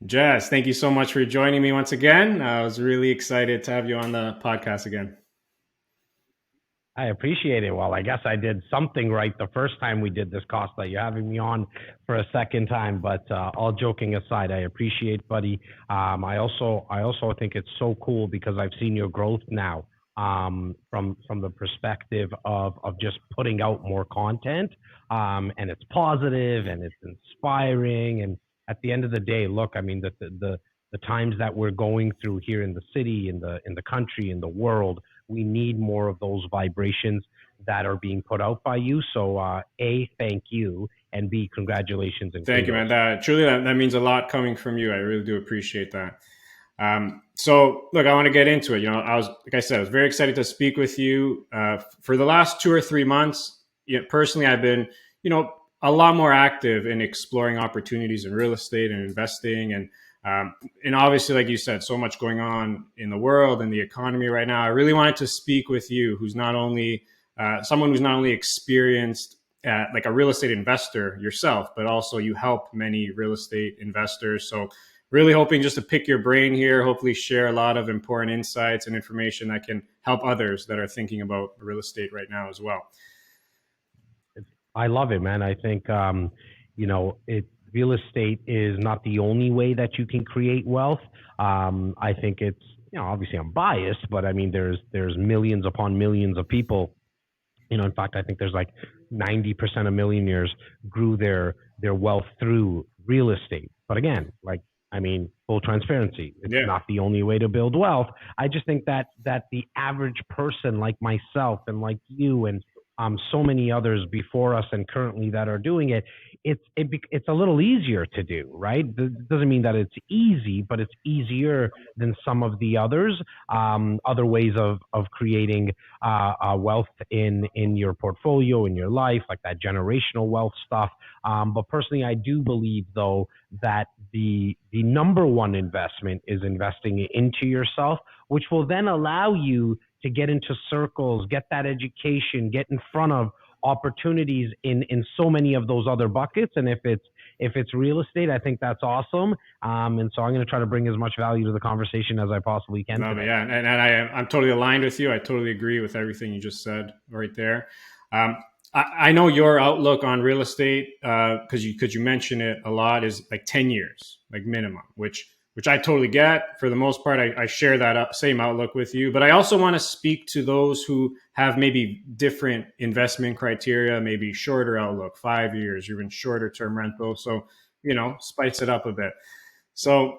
Jess, thank you so much for joining me once again. I was really excited to have you on the podcast again. I appreciate it. Well, I guess I did something right the first time we did this, Costa. You're having me on for a second time, but all joking aside, I appreciate, buddy. I also think it's so cool because I've seen your growth now from the perspective of just putting out more content, and it's positive and it's inspiring. And at the end of the day, look, I mean, the times that we're going through here in the city, in the country, in the world, we need more of those vibrations that are being put out by you. So, A, thank you, and B, congratulations and Thank you, man. kudos. That means a lot coming from you. I really do appreciate that. So, look, I want to get into it. Like I said, I was very excited to speak with you. For the last 2 or 3 months, personally, I've been, you know, a lot more active in exploring opportunities in real estate and investing, and obviously, like you said, so much going on in the world and the economy right now. I really wanted to speak with you, who's not only someone who's not only experienced like a real estate investor yourself, but also you help many real estate investors. So really hoping just to pick your brain here, hopefully share a lot of important insights and information that can help others that are thinking about real estate right now as well. I love it, man. I think real estate is not the only way that you can create wealth. I think it's obviously I'm biased, but I mean there's millions upon millions of people. In fact, I think there's like 90% of millionaires grew their wealth through real estate. But again, like I mean, full transparency, it's Yeah. not the only way to build wealth. I just think that the average person like myself and like you and so many others before us and currently that are doing it, it's a little easier to do, right? Doesn't mean that it's easy, but it's easier than some of the others, other ways of creating wealth in your portfolio, in your life, like that generational wealth stuff. But personally, I do believe though that the number one investment is investing into yourself, which will then allow you to get into circles, get that education, get in front of opportunities in so many of those other buckets. And if it's real estate, I think that's awesome. And so I'm going to try to bring as much value to the conversation as I possibly can No, but today. yeah, I'm totally aligned with you. I totally agree with everything you just said right there. Um, I know your outlook on real estate because you mention it a lot is like 10 years, like minimum, which I totally get. For the most part, I share that same outlook with you. But I also want to speak to those who have maybe different investment criteria, maybe shorter outlook, 5 years, or even shorter term rental. So spice it up a bit. So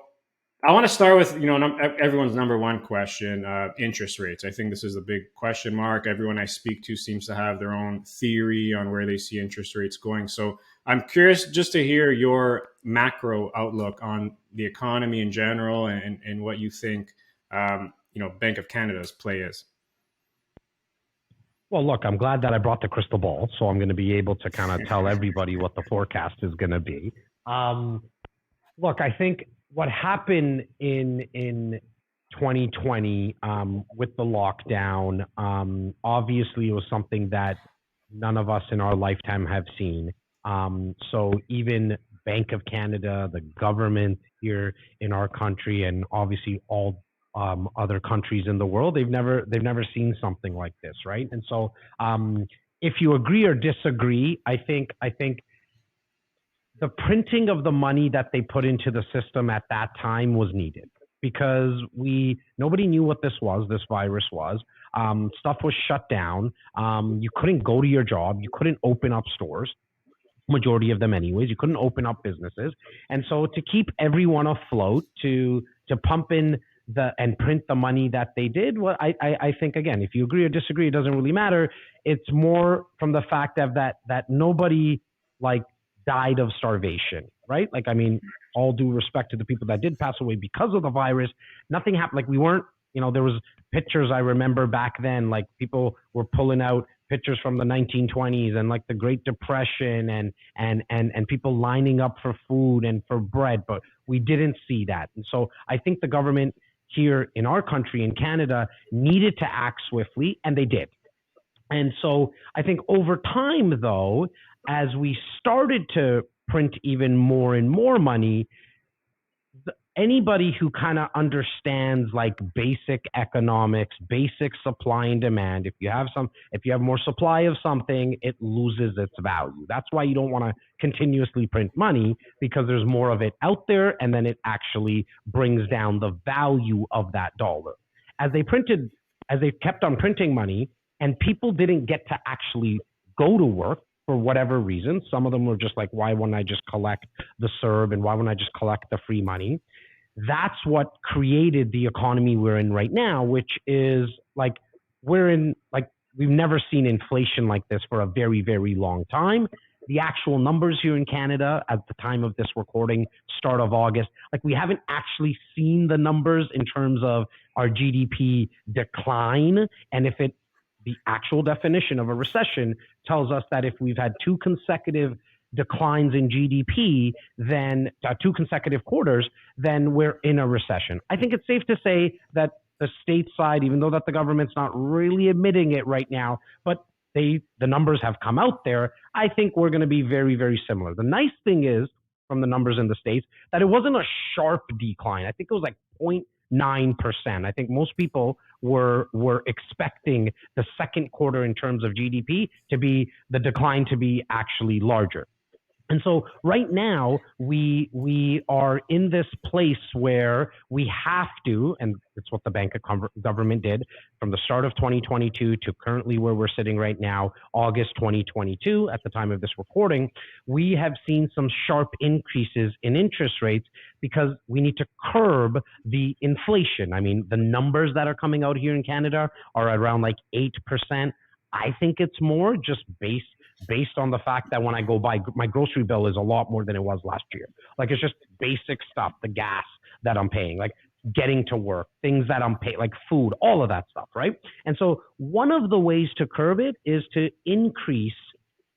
I want to start with everyone's number one question: interest rates. I think this is a big question mark. Everyone I speak to seems to have their own theory on where they see interest rates going. So I'm curious just to hear your macro outlook on the economy in general and what you think Bank of Canada's play is. Well, look, I'm glad that I brought the crystal ball, so I'm going to be able to kind of tell everybody what the forecast is going to be. Um, Look, I think what happened in 2020 with the lockdown, obviously, it was something that none of us in our lifetime have seen. So even Bank of Canada, the government here in our country, and obviously all other countries in the world, they've never seen something like this, right? And so, if you agree or disagree, I think the printing of the money that they put into the system at that time was needed because nobody knew what this virus was. Stuff was shut down. You couldn't go to your job. You couldn't open up stores, majority of them anyways. You couldn't open up businesses. And so to keep everyone afloat, to pump in and print the money that they did, well, I think, again, if you agree or disagree, it doesn't really matter. It's more from the fact of that nobody like died of starvation, right? Like, I mean, all due respect to the people that did pass away because of the virus, nothing happened. Like, we weren't, there was pictures I remember back then, like people were pulling out pictures from the 1920s and like the Great Depression and people lining up for food and for bread, but we didn't see that. And so I think the government here in our country, in Canada, needed to act swiftly, and they did. And so I think over time, though, as we started to print even more and more money, anybody who kind of understands like basic economics, basic supply and demand, if you have more supply of something, it loses its value. That's why you don't want to continuously print money, because there's more of it out there, and then it actually brings down the value of that dollar. As they kept on printing money, and people didn't get to actually go to work for whatever reason. Some of them were just like, why wouldn't I just collect the CERB, and why wouldn't I just collect the free money? That's what created the economy we're in right now, which is like, we've never seen inflation like this for a very, very long time. The actual numbers here in Canada at the time of this recording, start of August, like we haven't actually seen the numbers in terms of our GDP decline. And the actual definition of a recession tells us that if we've had two consecutive declines in GDP, then 2 consecutive quarters, then we're in a recession. I think it's safe to say that the state side, even though that the government's not really admitting it right now, but the numbers have come out there, I think we're going to be very, very similar. The nice thing is, from the numbers in the States, that it wasn't a sharp decline. I think it was like 0.9%. I think most people were expecting the second quarter in terms of GDP the decline to be actually larger. And so right now we are in this place where we have to, and it's what the Bank of Government did from the start of 2022 to currently where we're sitting right now, August 2022, at the time of this recording, we have seen some sharp increases in interest rates because we need to curb the inflation. I mean, the numbers that are coming out here in Canada are around like 8%. I think it's more just based on the fact that when I go buy, my grocery bill is a lot more than it was last year. Like, it's just basic stuff, the gas that I'm paying, like getting to work, things that I'm paying, like food, all of that stuff, right? And so one of the ways to curb it is to increase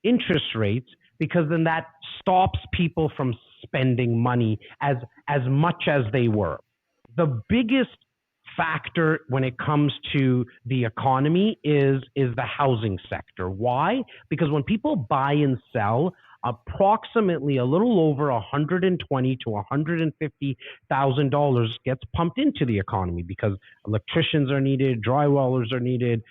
interest rates, because then that stops people from spending money as much as they were. The biggest factor when it comes to the economy is the housing sector. Why? Because when people buy and sell, approximately a little over $120,000 to $150,000 gets pumped into the economy, because electricians are needed, drywallers are needed,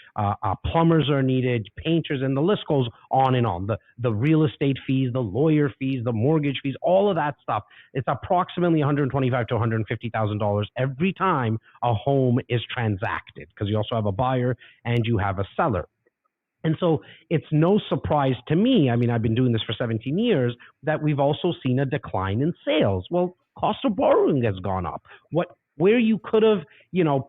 plumbers are needed, painters, and the list goes on and on. The real estate fees, the lawyer fees, the mortgage fees, all of that stuff. It's approximately $125,000 to $150,000 every time a home is transacted, because you also have a buyer and you have a seller. And so it's no surprise to me, I mean, I've been doing this for 17 years, that we've also seen a decline in sales. Well, cost of borrowing has gone up. Where you could have,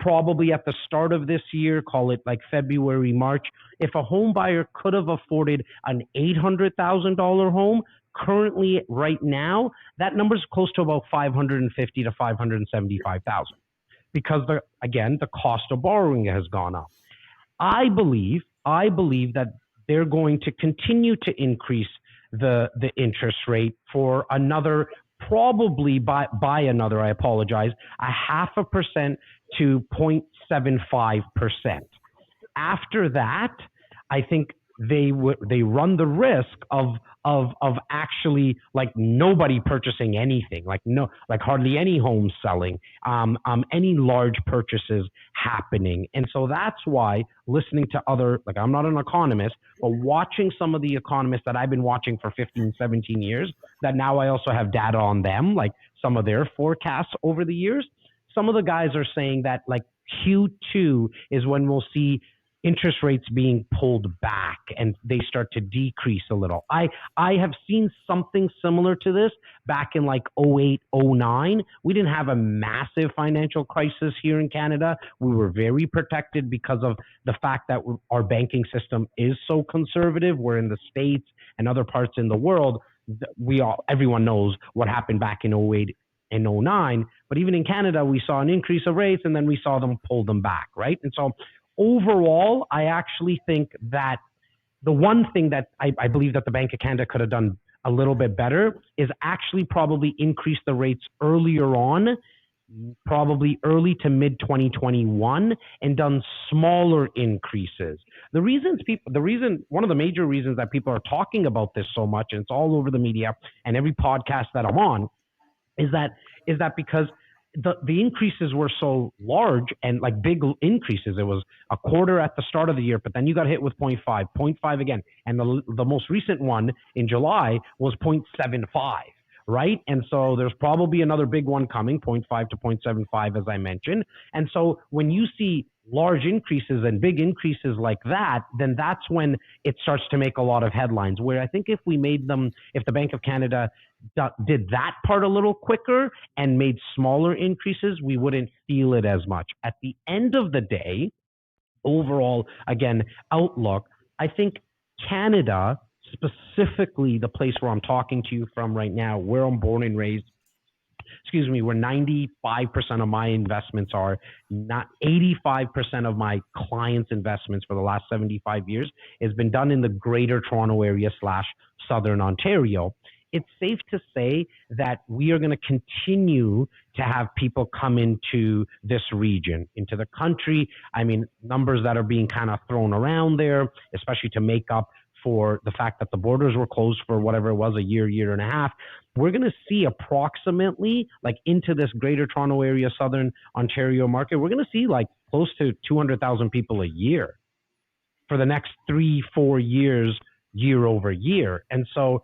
probably at the start of this year, call it like February, March, if a home buyer could have afforded an $800,000 home, currently right now, that number is close to about $550,000 to $575,000, because the cost of borrowing has gone up. I believe that they're going to continue to increase the interest rate for another, probably by another, I apologize, 0.5% to 0.75%. After that, I think they run the risk of actually like nobody purchasing anything, like hardly any homes selling, any large purchases happening. And so that's why listening to other, like, I'm not an economist, but watching some of the economists that I've been watching for 15, 17 years, that now I also have data on them, like some of their forecasts over the years. Some of the guys are saying that like Q2 is when we'll see interest rates being pulled back and they start to decrease a little. I have seen something similar to this back in like 08, 09. We didn't have a massive financial crisis here in Canada. We were very protected because of the fact that our banking system is so conservative. We're in the States and other parts in the world. Everyone knows what happened back in 08 and 09. But even in Canada, we saw an increase of rates and then we saw them pull them back, right? And so overall, I actually think that the one thing that I believe that the Bank of Canada could have done a little bit better is actually probably increase the rates earlier on, probably early to mid 2021, and done smaller increases. One of the major reasons that people are talking about this so much, and it's all over the media and every podcast that I'm on, is that because the increases were so large and like big increases. It was a quarter at the start of the year, but then you got hit with 0.5, 0.5 again. And the most recent one in July was 0.75, right? And so there's probably another big one coming, 0.5 to 0.75, as I mentioned. And so when you see large increases and big increases like that, then that's when it starts to make a lot of headlines. Where I think if the Bank of Canada did that part a little quicker and made smaller increases, we wouldn't feel it as much. At the end of the day, overall, again, outlook, I think Canada, specifically the place where I'm talking to you from right now, where I'm born and raised, where 95% of my investments are, not 85% of my clients' investments for the last 75 years has been done in the Greater Toronto Area / Southern Ontario. It's safe to say that we are going to continue to have people come into this region, into the country. I mean, numbers that are being kind of thrown around there, especially to make up for the fact that the borders were closed for whatever it was, a year and a half. We're going to see approximately, like, into this Greater Toronto Area, Southern Ontario market, we're going to see like close to 200,000 people a year for the next 3-4 years, year over year. And so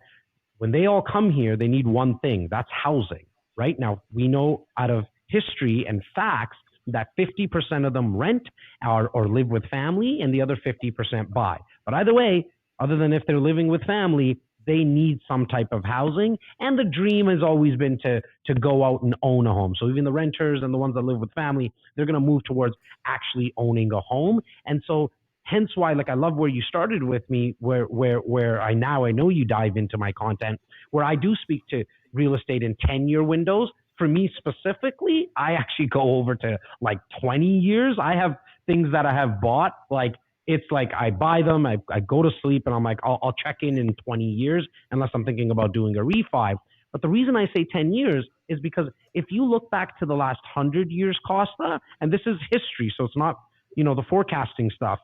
when they all come here, they need one thing, that's housing. Right now, we know out of history and facts that 50% of them rent or live with family, and the other 50% buy. But either way, other than if they're living with family, they need some type of housing. And the dream has always been to go out and own a home. So even the renters and the ones that live with family, they're going to move towards actually owning a home. And so hence why, like, I love where you started with me, where I know you dive into my content, where I do speak to real estate in 10-year windows. For me specifically, I actually go over to like 20 years. I have things that I have bought, like, it's like I buy them, I go to sleep, and I'm like, I'll check in 20 years unless I'm thinking about doing a refi. But the reason I say 10 years is because if you look back to the last 100 years, Costa, and this is history, so it's not, the forecasting stuff,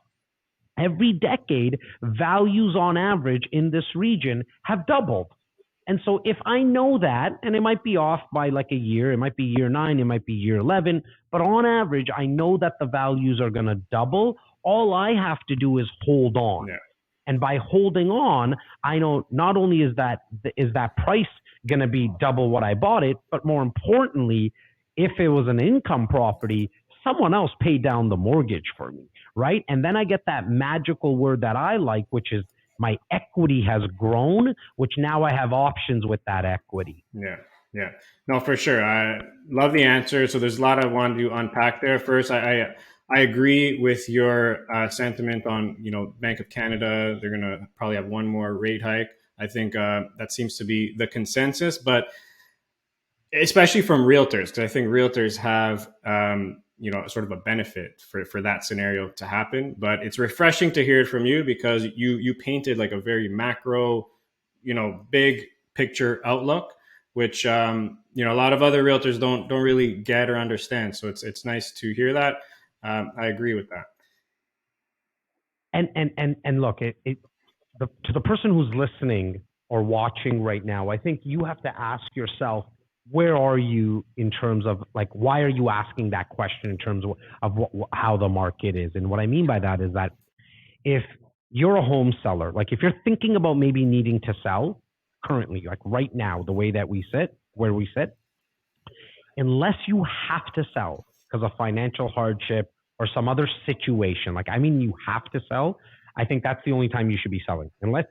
every decade, values on average in this region have doubled. And so if I know that, and it might be off by like a year, it might be year 9, it might be year 11, but on average, I know that the values are going to double. All I have to do is hold on. Yeah. And by holding on, I know not only is that price going to be double what I bought it, but more importantly, if it was an income property, someone else paid down the mortgage for me, right? And then I get that magical word that I like, which is my equity has grown, which now I have options with that equity. Yeah. No, for sure. I love the answer. So there's a lot I want to unpack there. First, I agree with your sentiment on, Bank of Canada. They're going to probably have one more rate hike. I think that seems to be the consensus, but especially from realtors, because I think realtors have, sort of a benefit for that scenario to happen. But it's refreshing to hear it from you because you painted like a very macro, big picture outlook, which a lot of other realtors don't really get or understand. So it's nice to hear that. I agree with that. And look, to the person who's listening or watching right now, I think you have to ask yourself, where are you in terms of, like, why are you asking that question in terms of how the market is? And what I mean by that is that if you're a home seller, like if you're thinking about maybe needing to sell currently, like right now, the way that where we sit, unless you have to sell because of financial hardship or some other situation, you have to sell, I think that's the only time you should be selling. Unless,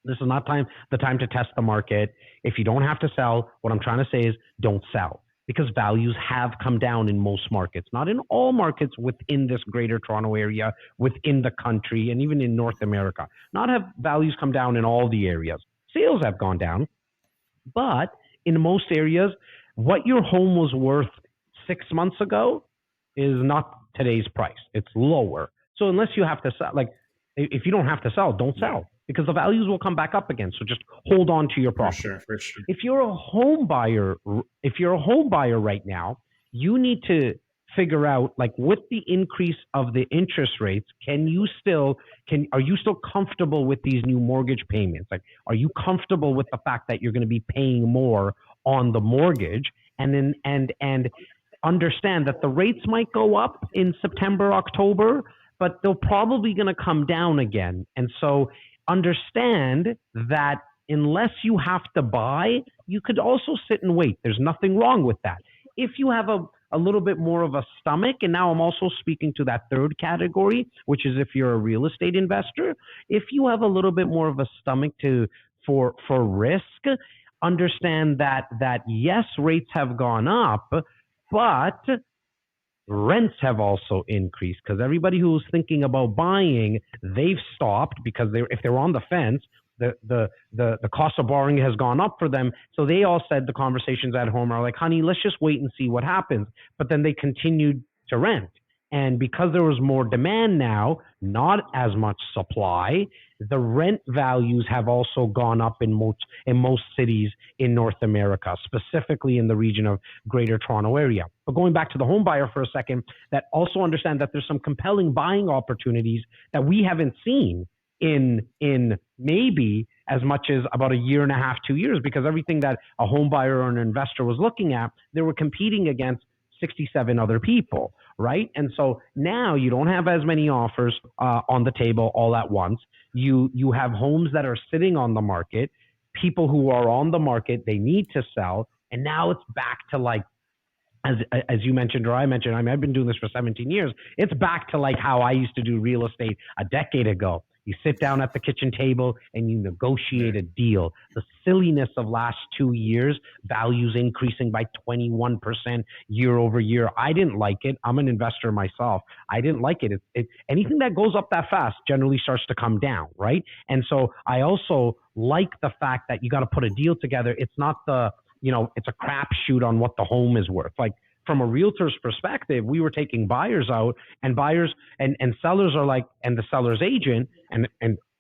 this is not the time to test the market. If you don't have to sell, what I'm trying to say is don't sell, because values have come down in most markets, not in all markets within this Greater Toronto Area, within the country, and even in North America. Not have values come down in all the areas. Sales have gone down, but in most areas, what your home was worth 6 months ago is not today's price. It's lower. So unless you have to sell, if you don't have to sell, don't sell, because the values will come back up again. So just hold on to your property. For sure. If you're a home buyer right now, you need to figure out, with the increase of the interest rates, are you still comfortable with these new mortgage payments? Are you comfortable with the fact that you're going to be paying more on the mortgage? and understand that the rates might go up in September, October, but they're probably going to come down again. And so understand that unless you have to buy, you could also sit and wait. There's nothing wrong with that. If you have a little bit more of a stomach, and now I'm also speaking to that third category, which is if you're a real estate investor, if you have a little bit more of a stomach for risk, understand that yes, rates have gone up, but rents have also increased because everybody who's thinking about buying, they've stopped because if they're on the fence, the cost of borrowing has gone up for them. So they all said, the conversations at home are like, honey, let's just wait and see what happens. But then they continued to rent. And because there was more demand now, not as much supply, the rent values have also gone up in most cities in North America, specifically in the region of Greater Toronto Area. But going back to the home buyer for a second, that also understand that there's some compelling buying opportunities that we haven't seen in maybe as much as about a year and a half, 2 years, because everything that a home buyer or an investor was looking at, they were competing against 67 other people, right? And so now you don't have as many offers on the table all at once. You have homes that are sitting on the market, people who are on the market, they need to sell, and now it's back to like, as you mentioned or I mentioned, I mean, I've been doing this for 17 years. It's back to like how I used to do real estate a decade ago. You sit down at the kitchen table and you negotiate a deal. The silliness of last 2 years, values increasing by 21% year over year. I didn't like it. I'm an investor myself. I didn't like it. Anything that goes up that fast generally starts to come down, right? And so I also like the fact that you got to put a deal together. It's not it's a crapshoot on what the home is worth. Like, from a realtor's perspective, we were taking buyers out, and buyers and sellers are like, and the seller's agent, and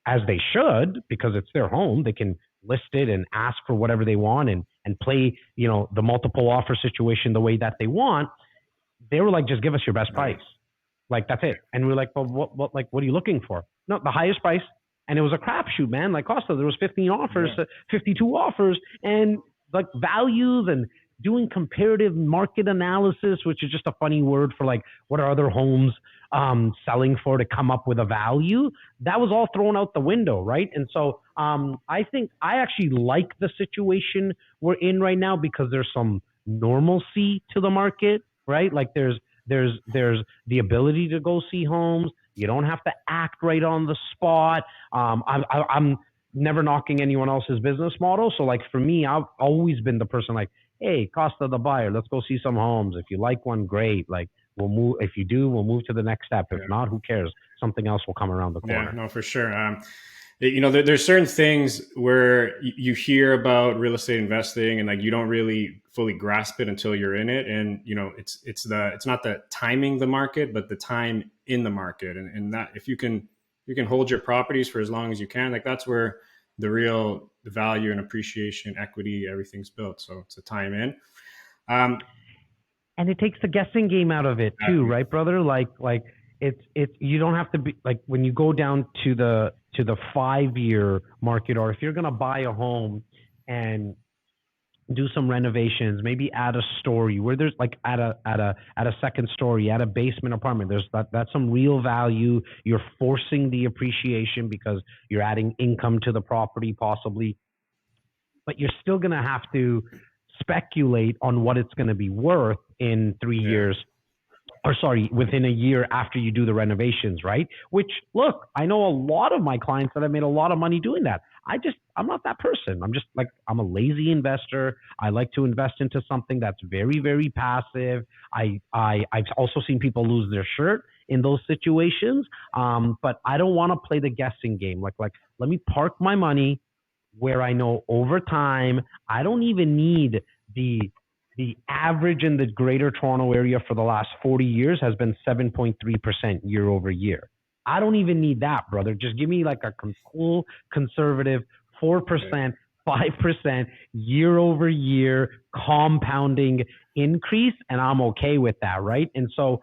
as they should, because it's their home, they can list it and ask for whatever they want and play, the multiple offer situation the way that they want. They were like, just give us your best price. Like, that's it. And we were like, well, what are you looking for? No, the highest price. And it was a crapshoot, man. Like, Costa, there was 15 offers, 52 offers, and like values and doing comparative market analysis, which is just a funny word for like, what are other homes selling for to come up with a value? That was all thrown out the window, right? And so I think I actually like the situation we're in right now because there's some normalcy to the market, right? Like there's the ability to go see homes. You don't have to act right on the spot. I'm never knocking anyone else's business model. So like for me, I've always been the person like, hey, Costa the buyer, let's go see some homes. If you like one, great. Like we'll move. If you do, we'll move to the next step. If not, who cares? Something else will come around the corner. Yeah, no, for sure. There's certain things where you hear about real estate investing and like you don't really fully grasp it until you're in it. And it's not the timing the market, but the time in the market. And that if you can hold your properties for as long as you can, like that's where the real value and appreciation, equity, everything's built. So it's a time in. And it takes the guessing game out of it too, right, brother? Like it's you don't have to be like when you go down to the 5-year market, or if you're gonna buy a home and do some renovations, maybe add a story where there's like add a second story, add a basement apartment. That's some real value. You're forcing the appreciation because you're adding income to the property possibly, but you're still gonna have to speculate on what it's gonna be worth in 3 years. Or sorry, within a year after you do the renovations, right? Which, look, I know a lot of my clients that have made a lot of money doing that. I'm not that person. I'm a lazy investor. I like to invest into something that's very, very passive. I've also seen people lose their shirt in those situations. But I don't want to play the guessing game. Like, let me park my money where I know over time, I don't even need the average in the Greater Toronto Area for the last 40 years has been 7.3% year over year. I don't even need that, brother. Just give me like a cool, conservative 4%, 5% year over year compounding increase, and I'm okay with that, right? And so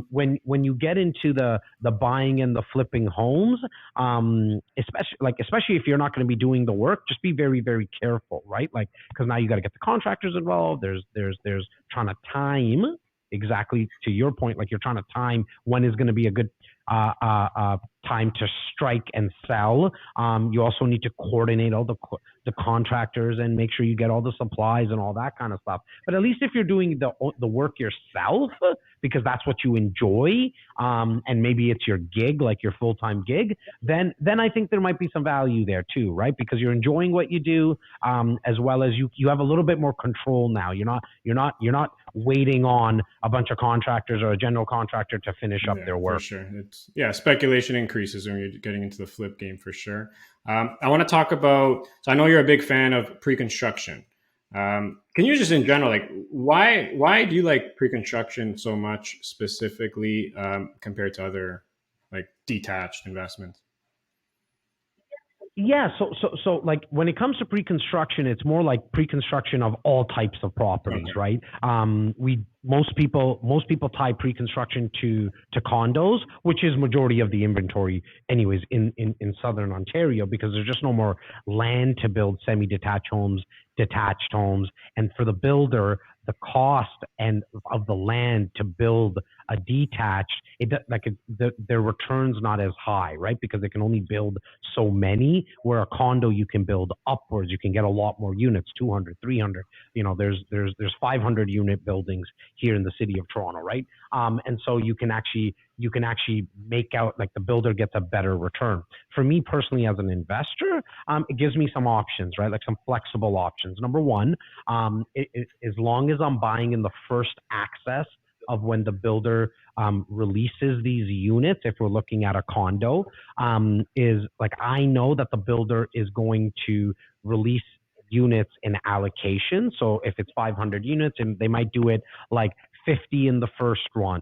when you get into the buying and the flipping homes, especially if you're not going to be doing the work, just be very, very careful, right? Like, because now you got to get the contractors involved. There's trying to time, exactly to your point, like you're trying to time when is going to be a good time to strike and sell. You also need to coordinate all the contractors and make sure you get all the supplies and all that kind of stuff. But at least if you're doing the work yourself, because that's what you enjoy, and maybe it's your gig, like your full-time gig, then I think there might be some value there too, right? Because you're enjoying what you do, as well as you have a little bit more control now. You're not waiting on a bunch of contractors or a general contractor to finish up their work. For sure. Speculation increases when you're getting into the flip game for sure. I want to talk about, so I know you're a big fan of pre-construction. Can you just in general, like why do you like pre-construction so much specifically, compared to other like detached investments? Yeah, so like when it comes to pre-construction, it's more like pre-construction of all types of properties, Okay. right? Most people tie pre-construction to condos, which is majority of the inventory anyways in southern Ontario, because there's just no more land to build semi-detached homes, detached homes, and for the builder, the cost and of the land to build a detached, their return's not as high, right? Because they can only build so many, where a condo you can build upwards, you can get a lot more units, 200, 300. There's 500 unit buildings here in the city of Toronto, right? And so you can actually make out, like, the builder gets a better return. For me personally, as an investor, it gives me some options, right? Like some flexible options. Number one, as long as I'm buying in the first access of when the builder releases these units, if we're looking at a condo, is like, I know that the builder is going to release units in allocation. So if it's 500 units, and they might do it like 50 in the first one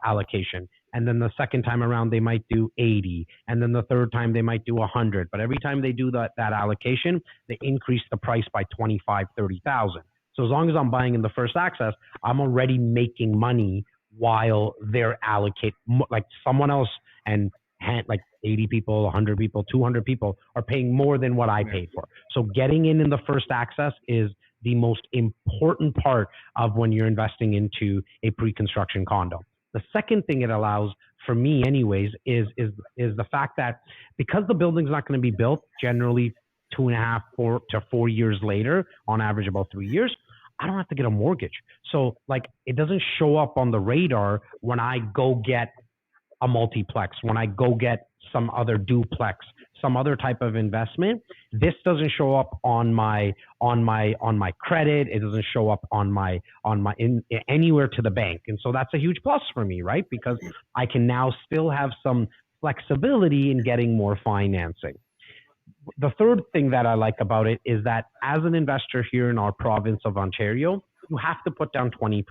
allocation, and then the second time around they might do 80, and then the third time they might do 100. But every time they do that allocation, they increase the price by 25, 30,000. So as long as I'm buying in the first access, I'm already making money while they're allocate, like someone else, and like 80 people, 100 people, 200 people are paying more than what I paid for. So getting in the first access is the most important part of when you're investing into a pre-construction condo. The second thing it allows, for me anyways, is the fact that because the building's not going to be built generally 2.5 to 4 years later, on average about 3 years, I don't have to get a mortgage. So like, it doesn't show up on the radar when I go get a multiplex, when I go get some other duplex, some other type of investment. This doesn't show up on my credit. It doesn't show up on my anywhere to the bank. And so that's a huge plus for me, right? Because I can now still have some flexibility in getting more financing. The third thing that I like about it is that as an investor here in our province of Ontario, you have to put down 20%.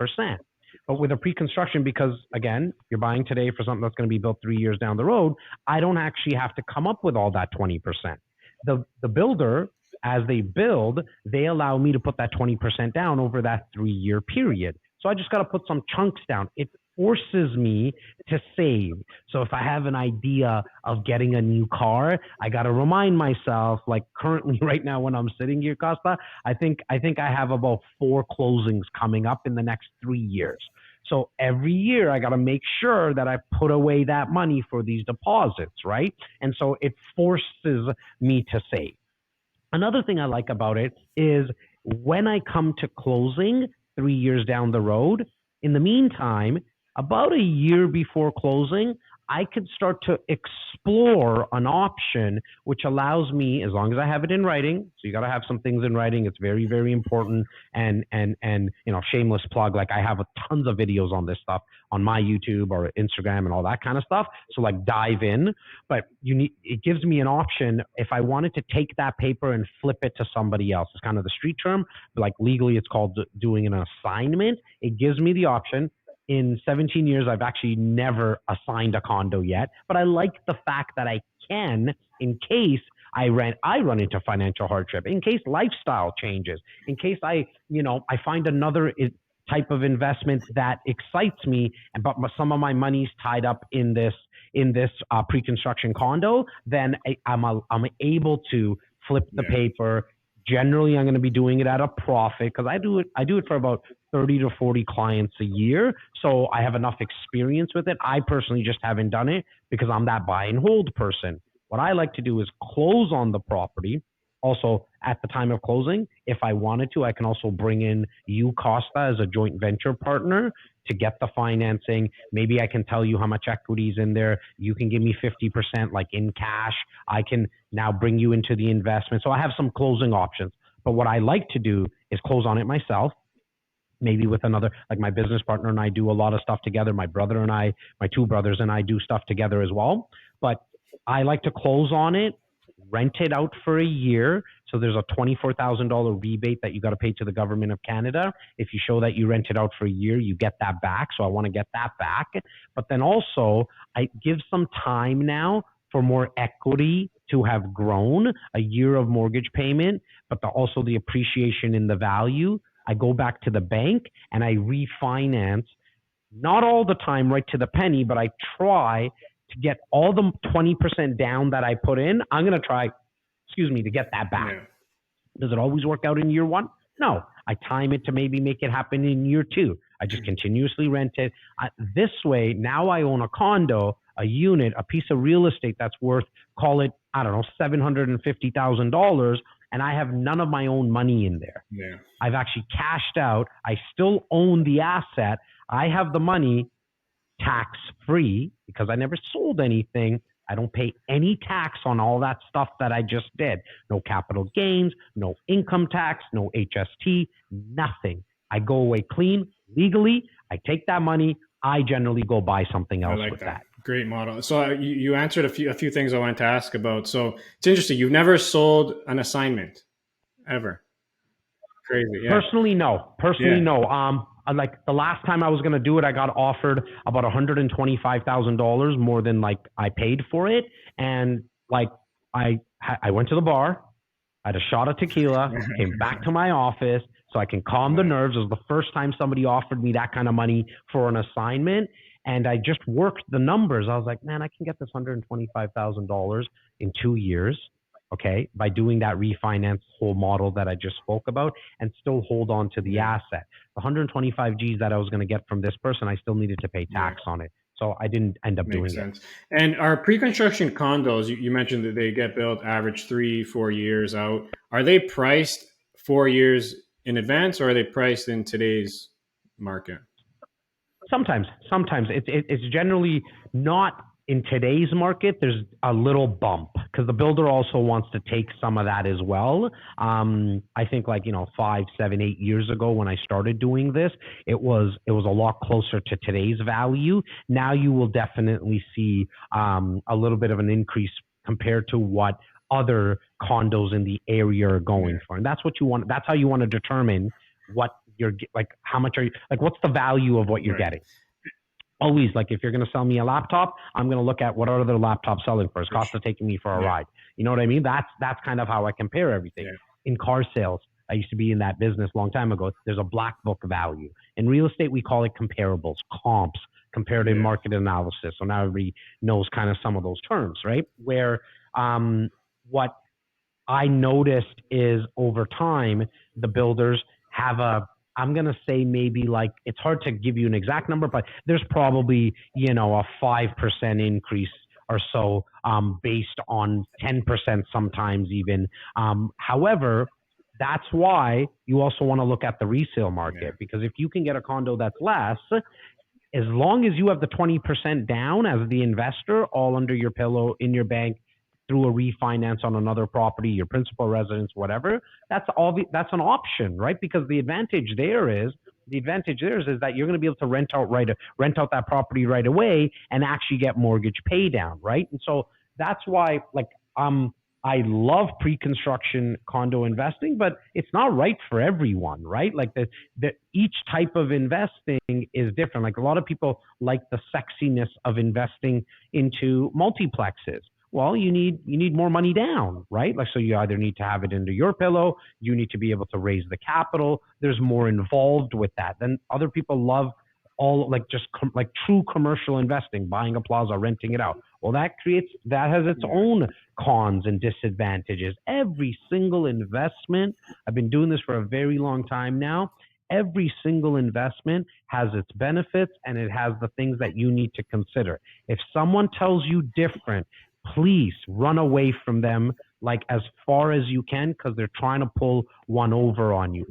But with a pre-construction, because again, you're buying today for something that's going to be built 3 years down the road, I don't actually have to come up with all that 20%. The builder, as they build, they allow me to put that 20% down over that 3-year period. So I just got to put some chunks down. It forces me to save. So if I have an idea of getting a new car, I got to remind myself, like currently right now when I'm sitting here, Costa, I think I have about 4 closings coming up in the next 3 years. So every year I got to make sure that I put away that money for these deposits, right? And so it forces me to save. Another thing I like about it is when I come to closing 3 years down the road, in the meantime, about a year before closing, I could start to explore an option which allows me, as long as I have it in writing, so you got to have some things in writing. It's very, very important. And shameless plug, like I have tons of videos on this stuff on my YouTube or Instagram and all that kind of stuff. So like dive in, but it gives me an option if I wanted to take that paper and flip it to somebody else. It's kind of the street term, but like legally it's called doing an assignment. It gives me the option. In 17 years, I've actually never assigned a condo yet, but I like the fact that I can, in case I run into financial hardship, in case lifestyle changes, in case I find another type of investment that excites me, but some of my money's tied up in this pre-construction condo, then I'm able to flip the paper. Generally, I'm going to be doing it at a profit because I do it for about 30 to 40 clients a year. So I have enough experience with it. I personally just haven't done it because I'm that buy and hold person. What I like to do is close on the property. Also, at the time of closing, if I wanted to, I can also bring in you, Costa, as a joint venture partner to get the financing. Maybe I can tell you how much equity is in there. You can give me 50% like in cash. I can now bring you into the investment. So I have some closing options. But what I like to do is close on it myself, maybe with another, like my business partner and I do a lot of stuff together. My brother and I, my two brothers and I do stuff together as well. But I like to close on it, rent it out for a year. So there's a $24,000 rebate that you got to pay to the government of Canada. If you show that you rent it out for a year, you get that back. So I want to get that back. But then also I give some time now for more equity to have grown, a year of mortgage payment, but also the appreciation in the value. I go back to the bank and I refinance, not all the time right to the penny, but I try to get all the 20% down that I put in. I'm going to try, to get that back. Yeah. Does it always work out in year one? No. I time it to maybe make it happen in year two. I just continuously rent it. This way, now I own a condo, a unit, a piece of real estate that's worth, call it, I don't know, $750,000, and I have none of my own money in there. Yeah. I've actually cashed out. I still own the asset. I have the money tax-free because I never sold anything. I don't pay any tax on all that stuff that I just did. No capital gains, no income tax, no HST, nothing. I go away clean, legally. I take that money. I generally go buy something else with that. Great model. So you answered a few things I wanted to ask about. So it's interesting. You've never sold an assignment ever. Crazy. Yeah. Personally, no. No. Like the last time I was going to do it, I got offered about $125,000 more than like I paid for it. And like I went to the bar, I had a shot of tequila, came back to my office so I can calm the nerves. It was the first time somebody offered me that kind of money for an assignment. And I just worked the numbers. I was like, man, I can get this $125,000 in 2 years. Okay, by doing that refinance whole model that I just spoke about and still hold on to the asset. The 125 G's that I was going to get from this person, I still needed to pay tax on it. So I didn't end up doing it. And our pre-construction condos, you mentioned that they get built average 3-4 years out. Are they priced 4 years in advance or are they priced in today's market? Sometimes. It's generally not. In today's market, there's a little bump because the builder also wants to take some of that as well. I think 5, 7, 8 years ago when I started doing this, it was a lot closer to today's value. Now you will definitely see a little bit of an increase compared to what other condos in the area are going for. And that's what you want. That's how you want to determine what you're how much are you, what's the value of what you're getting. Always, if you're going to sell me a laptop, I'm going to look at what are other laptops selling for. Is Costa taking me for a ride? You know what I mean? That's kind of how I compare everything. Yeah. In car sales, I used to be in that business a long time ago. There's a black book value. In real estate, we call it comparables, comps, comparative market analysis. So now everybody knows kind of some of those terms, right? Where what I noticed is over time, the builders have I'm going to say maybe it's hard to give you an exact number, but there's probably, a 5% increase or so based on 10% sometimes even. However, that's why you also want to look at the resale market because if you can get a condo that's less, as long as you have the 20% down as the investor all under your pillow in your bank, through a refinance on another property, your principal residence, whatever, that's an option, right? Because the advantage there is that you're going to be able to rent out that property right away and actually get mortgage pay down, right? And so that's why I love pre-construction condo investing, but it's not right for everyone, right? Each type of investing is different. A lot of people like the sexiness of investing into multiplexes. Well, you need more money down, right? Like, so you either need to have it into your pillow, you need to be able to raise the capital. There's more involved with that. Then other people love all like just like true commercial investing, buying a plaza, renting it out. Well, that has its own cons and disadvantages. Every single investment, I've been doing this for a very long time now. Every single investment has its benefits and it has the things that you need to consider. If someone tells you different, please run away from them like as far as you can, because they're trying to pull one over on you.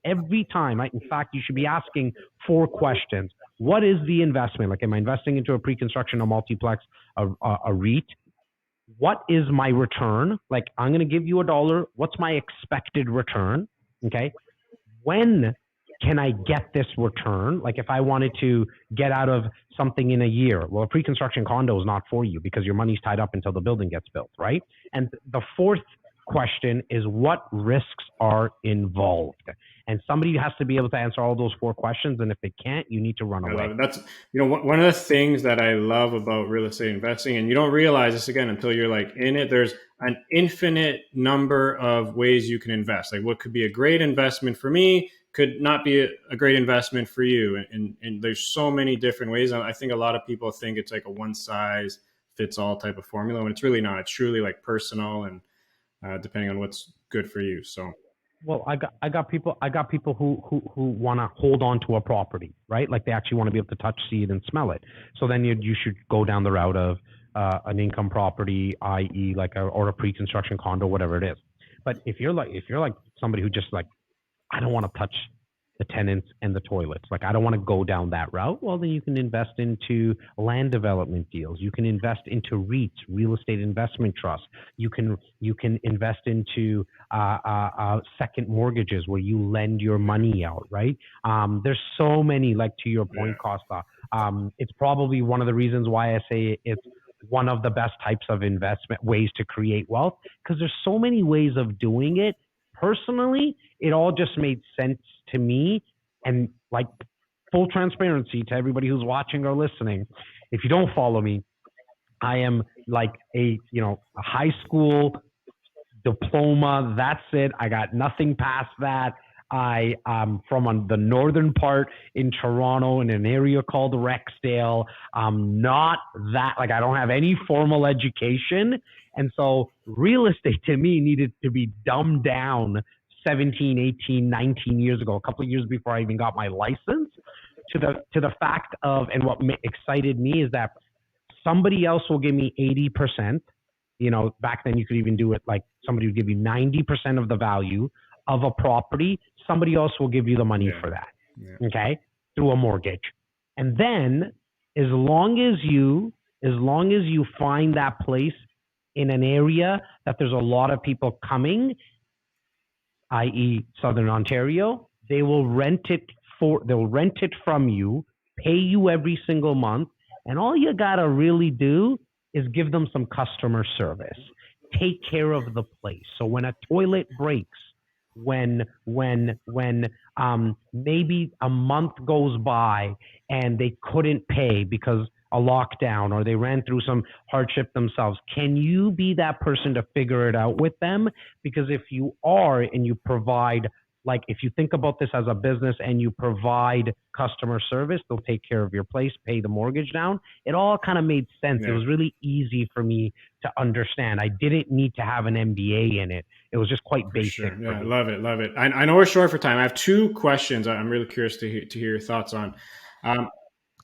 Every time. In fact, you should be asking 4 questions. What is the investment? Like, am I investing into a pre-construction, a multiplex, a REIT? What is my return? Like, I'm going to give you $1. What's my expected return? Okay. When can I get this return? Like, if I wanted to get out of something in a year, well, a pre-construction condo is not for you because your money's tied up until the building gets built, right? And the 4th question is, what risks are involved? And somebody has to be able to answer all those 4 questions. And if they can't, you need to run away. That's, one of the things that I love about real estate investing, and you don't realize this again until you're like in it, there's an infinite number of ways you can invest. Like, what could be a great investment for me could not be a great investment for you. And there's so many different ways. I think a lot of people think it's like a one size fits all type of formula, when it's really not. It's truly like personal and depending on what's good for you. So, well, I got people who want to hold on to a property, right? Like, they actually want to be able to touch, see it, and smell it. So then you should go down the route of an income property, i.e., or a pre-construction condo, whatever it is. But if you're like somebody who just like, I don't want to touch the tenants and the toilets, like, I don't want to go down that route, well, then you can invest into land development deals. You can invest into REITs, real estate investment trusts. You can invest into second mortgages where you lend your money out, right? There's so many, like, to your point, Costa. It's probably one of the reasons why I say it's one of the best types of investment ways to create wealth, because there's so many ways of doing it. Personally, it all just made sense to me. And like, full transparency to everybody who's watching or listening, if you don't follow me, I am like a high school diploma. That's it. I got nothing past that. I am from the northern part in Toronto in an area called Rexdale. I'm not that, like, I don't have any formal education. And so real estate to me needed to be dumbed down 17, 18, 19 years ago, a couple of years before I even got my license, to the fact of, and what excited me is that somebody else will give me 80%. Back then you could even do it like somebody would give you 90% of the value of a property. Somebody else will give you the money for that. Okay. Through a mortgage. And then as long as you find that place in an area that there's a lot of people coming, i.e. Southern Ontario, they'll rent it from you, pay you every single month. And all you gotta really do is give them some customer service. Take care of the place. So when a toilet breaks, when maybe a month goes by and they couldn't pay because a lockdown or they ran through some hardship themselves, can you be that person to figure it out with them? Because if you are, and you provide, like, if you think about this as a business and you provide customer service, they'll take care of your place, pay the mortgage down. It all kind of made sense. It was really easy for me to understand. I didn't need to have an MBA in it. It was just quite basic. Sure. Yeah, love it. I know we're short for time. I have 2 questions I'm really curious to hear your thoughts on.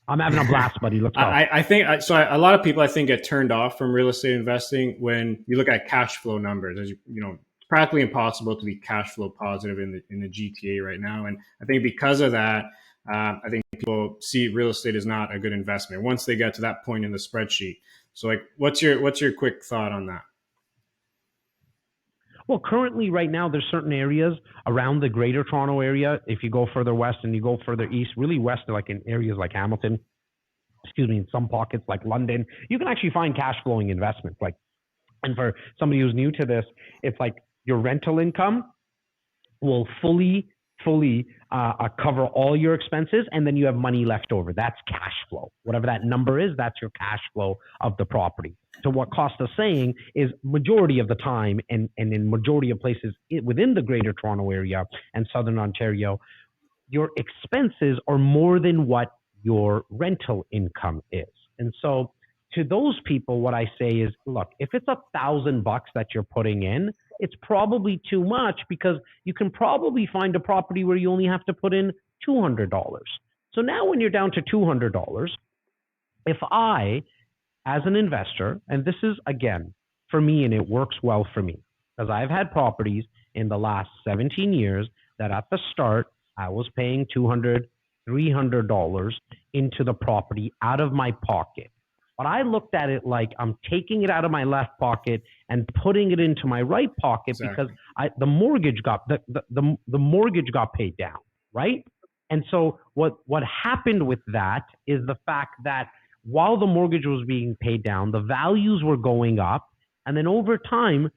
I'm having a blast, buddy. Let's go. I think so. A lot of people, I think, get turned off from real estate investing when you look at cash flow numbers. As it's practically impossible to be cash flow positive in the GTA right now. And I think because of that, I think people see real estate as not a good investment once they get to that point in the spreadsheet. So, like, what's your quick thought on that? Well, currently, right now, there's certain areas around the greater Toronto area. If you go further west and you go further east, really west, like in areas like Hamilton, in some pockets like London, you can actually find cash flowing investments. Like, and for somebody who's new to this, it's like your rental income will fully cover all your expenses, and then you have money left over. That's cash flow. Whatever that number is, that's your cash flow of the property. to what Costa's saying is majority of the time, and in majority of places within the Greater Toronto Area and Southern Ontario, your expenses are more than what your rental income is. And so to those people, what I say is, look, if it's $1,000 that you're putting in, it's probably too much because you can probably find a property where you only have to put in $200. So now when you're down to $200, if I, as an investor, and this is again for me, and it works well for me because I've had properties in the last 17 years that at the start I was paying $200, $300 into the property out of my pocket. But I looked at it like I'm taking it out of my left pocket and putting it into my right pocket because the mortgage got the mortgage got paid down, right? And so what happened with that is the fact that while the mortgage was being paid down, the values were going up, and then over time,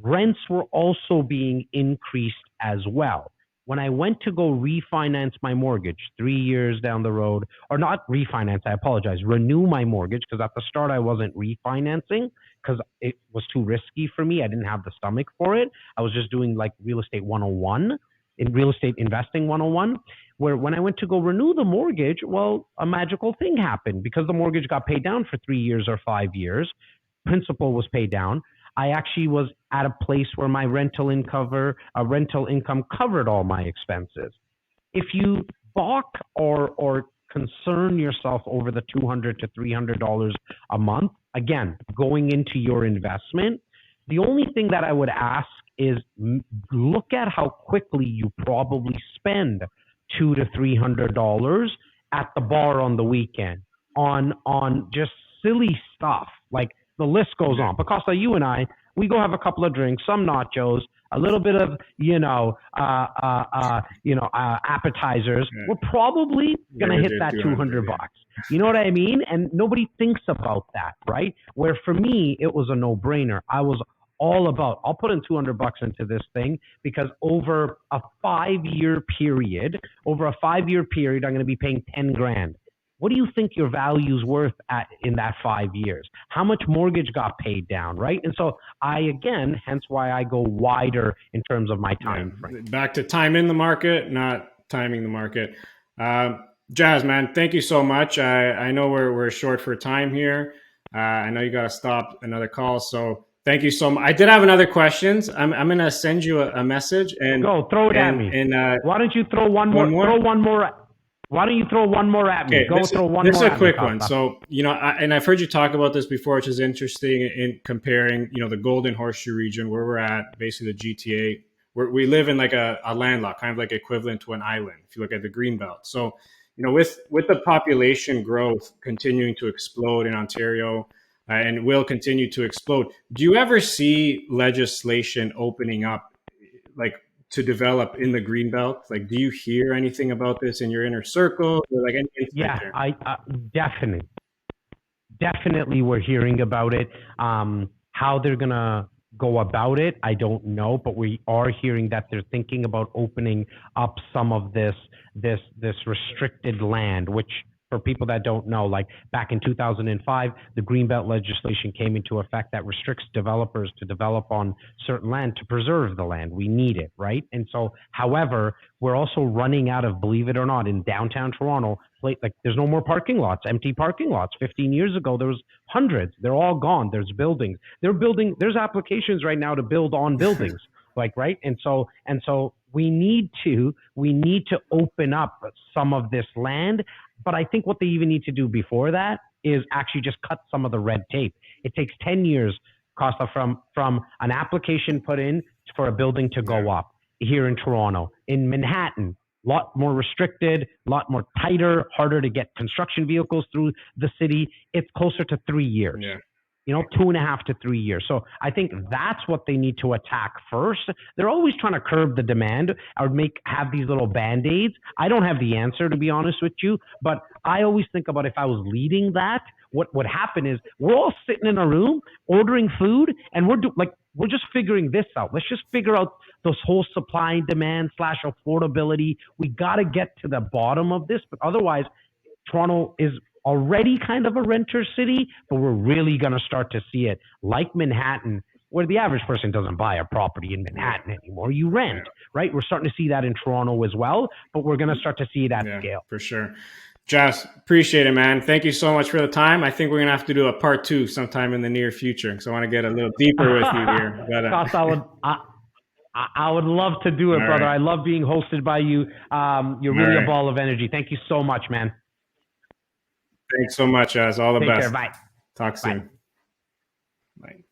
rents were also being increased as well. When I went to go refinance my mortgage 3 years down the road, or not refinance, I apologize, renew my mortgage, because at the start I wasn't refinancing because it was too risky for me. I didn't have the stomach for it. I was just doing like real estate 101, in real estate investing 101, where when I went to go renew the mortgage, well, a magical thing happened because the mortgage got paid down for 3 years or 5 years. Principal was paid down. I actually was at a place where my rental income covered all my expenses. If you balk or concern yourself over the $200 to $300 a month, again, going into your investment, the only thing that I would ask is look at how quickly you probably spend $200 to $300 at the bar on the weekend on just silly stuff. Like the list goes on. But Costa, you and I, we go have a couple of drinks, some nachos, a little bit of appetizers. We're probably gonna hit that $200. You know what I mean? And nobody thinks about that, right? Where for me, it was a no-brainer. I was all about, I'll put in $200 into this thing because over a 5-year period, I'm going to be paying 10 grand. What do you think your value's worth in that 5 years? How much mortgage got paid down, right? And so hence why I go wider in terms of my time frame. Back to time in the market, not timing the market. Jas, man, thank you so much. I know we're short for time here. I know you got to stop another call, so thank you so much. I did have another questions. I'm going to send you a message and go throw it at me. And why don't you throw one more? Throw one more. Why don't you throw one more at me? Okay, throw one more. This is a quick one. So, and I've heard you talk about this before, which is interesting in comparing, the Golden Horseshoe region where we're at, basically the GTA, where we live in like a landlocked, kind of like equivalent to an island, if you look at the Greenbelt. So, with the population growth continuing to explode in Ontario, and will continue to explode, do you ever see legislation opening up, like, to develop in the Greenbelt? Like, do you hear anything about this in your inner circle? Or like anything? Yeah, I definitely we're hearing about it. How they're gonna go about it, I don't know, but we are hearing that they're thinking about opening up some of this restricted land, which, for people that don't know, like back in 2005, the Greenbelt legislation came into effect that restricts developers to develop on certain land to preserve the land. We need it, right? And so, however, we're also running out of, believe it or not, in downtown Toronto, like there's no more parking lots, empty parking lots. 15 years ago, there was hundreds. They're all gone. There's buildings. There's applications right now to build on buildings, like, right? And so we need to open up some of this land. But I think what they even need to do before that is actually just cut some of the red tape. It takes 10 years, Costa, from an application put in for a building to go up here in Toronto. In Manhattan, a lot more restricted, a lot more tighter, harder to get construction vehicles through the city. It's closer to 3 years. Yeah. 2.5 to 3 years. So I think that's what they need to attack first. They're always trying to curb the demand or have these little Band-Aids. I don't have the answer, to be honest with you, but I always think about if I was leading that, what would happen is we're all sitting in a room ordering food and we're just figuring this out. Let's just figure out those whole supply and demand / affordability. We got to get to the bottom of this, but otherwise Toronto is already kind of a renter city, but we're really going to start to see it like Manhattan, where the average person doesn't buy a property in Manhattan anymore. You rent, right? We're starting to see that in Toronto as well, but we're going to start to see it at scale. For sure. Jas, appreciate it, man. Thank you so much for the time. I think we're going to have to do a part 2 sometime in the near future because I want to get a little deeper with you here. But, I would love to do it, brother. Right. I love being hosted by you. You're really a ball of energy. Thank you so much, man. Thanks so much, Jas. All the best. Take care. Bye. Talk soon. Bye.